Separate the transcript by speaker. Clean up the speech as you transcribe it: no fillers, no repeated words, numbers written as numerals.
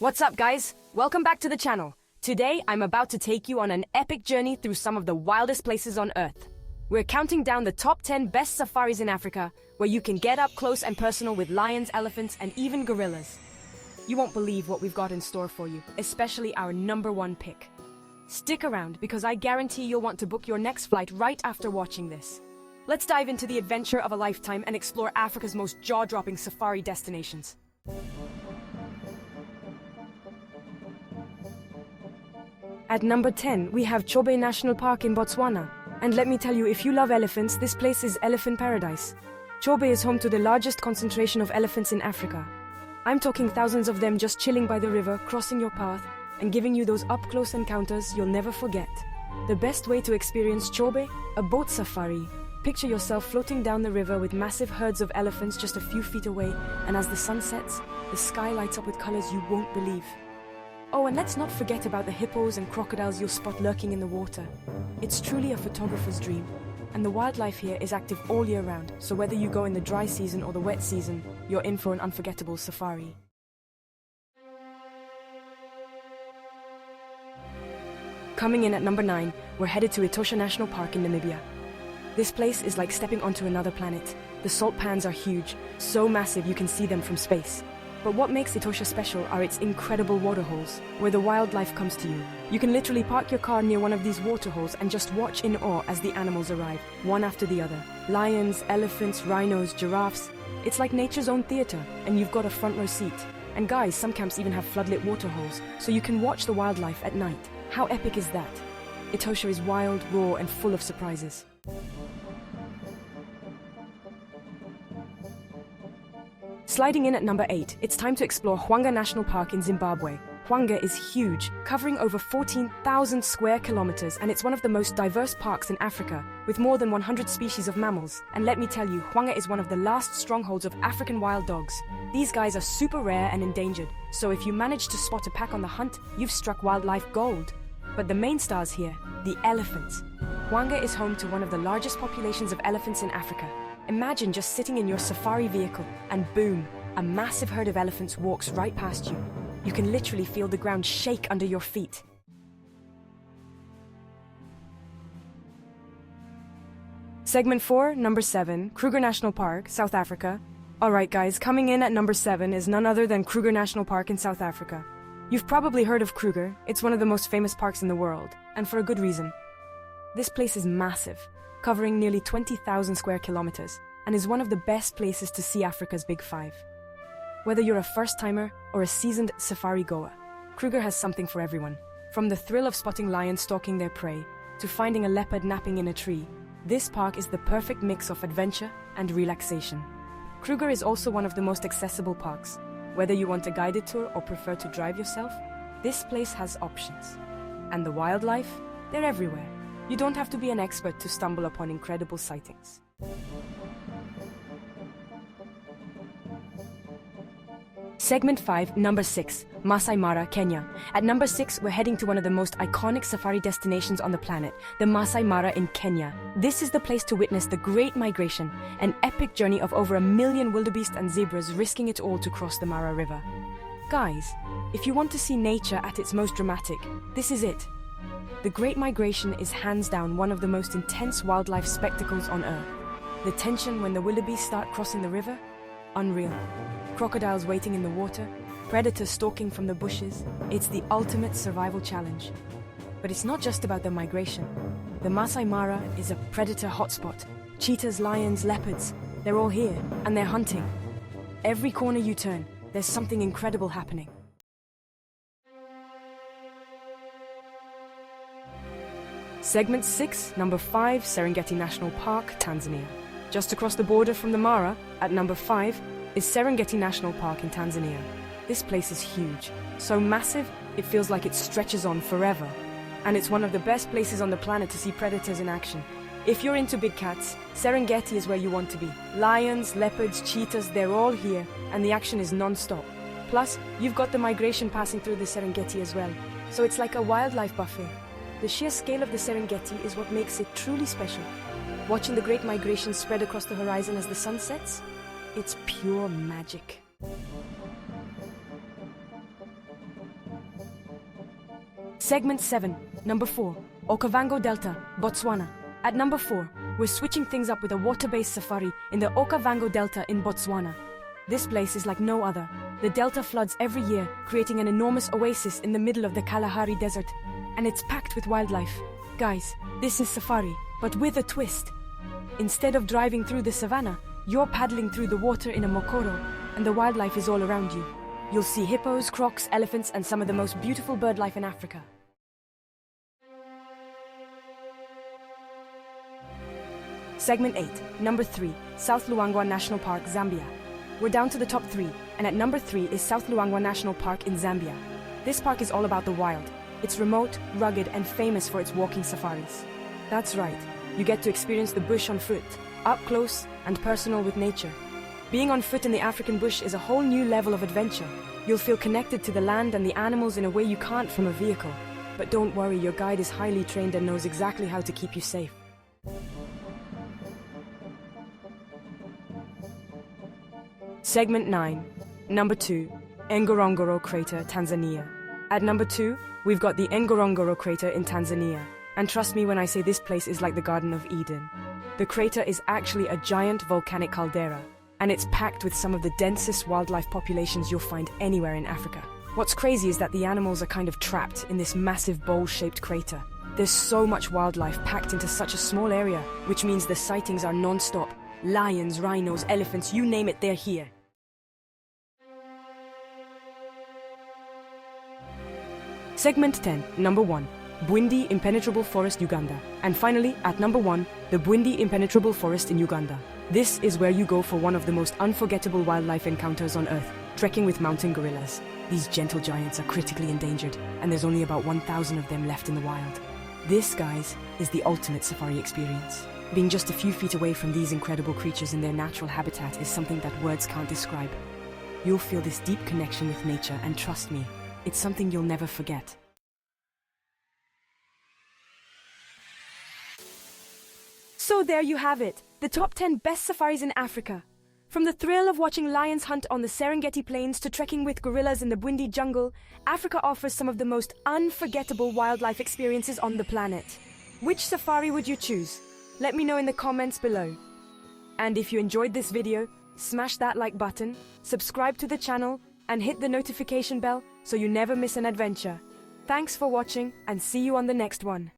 Speaker 1: What's up, guys? Welcome back to the channel. Today, I'm about to take you on an epic journey through some of the wildest places on Earth. We're counting down the top 10 best safaris in Africa, where you can get up close and personal with lions, elephants, and even gorillas. You won't believe what we've got in store for you, especially our #1 pick. Stick around, because I guarantee you'll want to book your next flight right after watching this. Let's dive into the adventure of a lifetime and explore Africa's most jaw-dropping safari destinations. At number 10, we have Chobe National Park in Botswana. And let me tell you, if you love elephants, this place is elephant paradise. Chobe is home to the largest concentration of elephants in Africa. I'm talking thousands of them just chilling by the river, crossing your path, and giving you those up-close encounters you'll never forget. The best way to experience Chobe? A boat safari. Picture yourself floating down the river with massive herds of elephants just a few feet away, and as the sun sets, the sky lights up with colors you won't believe. Oh, and let's not forget about the hippos and crocodiles you'll spot lurking in the water. It's truly a photographer's dream. And the wildlife here is active all year round, so whether you go in the dry season or the wet season, you're in for an unforgettable safari. Coming in at number 9, we're headed to Etosha National Park in Namibia. This place is like stepping onto another planet. The salt pans are huge, so massive you can see them from space. But what makes Etosha special are its incredible waterholes, where the wildlife comes to you. You can literally park your car near one of these waterholes and just watch in awe as the animals arrive, one after the other. Lions, elephants, rhinos, giraffes. It's like nature's own theater, and you've got a front row seat. And guys, some camps even have floodlit waterholes, so you can watch the wildlife at night. How epic is that? Etosha is wild, raw, and full of surprises. Sliding in at number 8, it's time to explore Hwange National Park in Zimbabwe. Hwange is huge, covering over 14,000 square kilometers, and it's one of the most diverse parks in Africa, with more than 100 species of mammals. And let me tell you, Hwange is one of the last strongholds of African wild dogs. These guys are super rare and endangered, so if you manage to spot a pack on the hunt, you've struck wildlife gold. But the main stars here, the elephants. Hwange is home to one of the largest populations of elephants in Africa. Imagine just sitting in your safari vehicle, and boom, a massive herd of elephants walks right past you. You can literally feel the ground shake under your feet. Segment 4, number 7, Kruger National Park, South Africa. Alright guys, coming in at number 7 is none other than Kruger National Park in South Africa. You've probably heard of Kruger. It's one of the most famous parks in the world, and for a good reason. This place is massive, covering nearly 20,000 square kilometers, and is one of the best places to see Africa's Big Five. Whether you're a first-timer or a seasoned safari goer, Kruger has something for everyone. From the thrill of spotting lions stalking their prey, to finding a leopard napping in a tree, this park is the perfect mix of adventure and relaxation. Kruger is also one of the most accessible parks. Whether you want a guided tour or prefer to drive yourself, this place has options. And the wildlife? They're everywhere. You don't have to be an expert to stumble upon incredible sightings. Segment 5, number 6, Maasai Mara, Kenya. At number 6, we're heading to one of the most iconic safari destinations on the planet, the Maasai Mara in Kenya. This is the place to witness the Great Migration, an epic journey of over 1 million wildebeest and zebras risking it all to cross the Mara River. Guys, if you want to see nature at its most dramatic, this is it. The Great Migration is hands down one of the most intense wildlife spectacles on Earth. The tension when the wildebeest start crossing the river? Unreal. Crocodiles waiting in the water, predators stalking from the bushes. It's the ultimate survival challenge. But it's not just about the migration. The Maasai Mara is a predator hotspot. Cheetahs, lions, leopards, they're all here, and they're hunting. Every corner you turn, there's something incredible happening. Segment 6, number 5, Serengeti National Park, Tanzania. Just across the border from the Mara, at number 5, is Serengeti National Park in Tanzania. This place is huge, so massive it feels like it stretches on forever. And it's one of the best places on the planet to see predators in action. If you're into big cats, Serengeti is where you want to be. Lions, leopards, cheetahs, they're all here, and the action is non-stop. Plus, you've got the migration passing through the Serengeti as well, so it's like a wildlife buffet. The sheer scale of the Serengeti is what makes it truly special. Watching the Great Migration spread across the horizon as the sun sets, it's pure magic. Segment 7, number 4, Okavango Delta, Botswana. At number 4, we're switching things up with a water-based safari in the Okavango Delta in Botswana. This place is like no other. The delta floods every year, creating an enormous oasis in the middle of the Kalahari Desert. And it's packed with wildlife. Guys, this is safari, but with a twist. Instead of driving through the savannah, you're paddling through the water in a mokoro, and the wildlife is all around you. You'll see hippos, crocs, elephants, and some of the most beautiful bird life in Africa. Segment 8, number 3, South Luangwa National Park, Zambia. We're down to the top 3, and at number 3 is South Luangwa National Park in Zambia. This park is all about the wild. It's remote, rugged, and famous for its walking safaris. That's right, you get to experience the bush on foot, up close and personal with nature. Being on foot in the African bush is a whole new level of adventure. You'll feel connected to the land and the animals in a way you can't from a vehicle. But don't worry, your guide is highly trained and knows exactly how to keep you safe. Segment 9, number 2, Ngorongoro Crater, Tanzania. At number 2, we've got the Ngorongoro Crater in Tanzania. And trust me when I say this place is like the Garden of Eden. The crater is actually a giant volcanic caldera, and it's packed with some of the densest wildlife populations you'll find anywhere in Africa. What's crazy is that the animals are kind of trapped in this massive bowl-shaped crater. There's so much wildlife packed into such a small area, which means the sightings are non-stop. Lions, rhinos, elephants, you name it, they're here. Segment 10, number 1, Bwindi Impenetrable Forest, Uganda. And finally, at number 1, the Bwindi Impenetrable Forest in Uganda. This is where you go for one of the most unforgettable wildlife encounters on Earth, trekking with mountain gorillas. These gentle giants are critically endangered, and there's only about 1,000 of them left in the wild. This, guys, is the ultimate safari experience. Being just a few feet away from these incredible creatures in their natural habitat is something that words can't describe. You'll feel this deep connection with nature, and trust me, it's something you'll never forget. So there you have it, the top 10 best safaris in Africa. From the thrill of watching lions hunt on the Serengeti plains to trekking with gorillas in the Bwindi jungle, Africa offers some of the most unforgettable wildlife experiences on the planet. Which safari would you choose? Let me know in the comments below. And if you enjoyed this video, smash that like button, subscribe to the channel, and hit the notification bell so you never miss an adventure. Thanks for watching, and see you on the next one.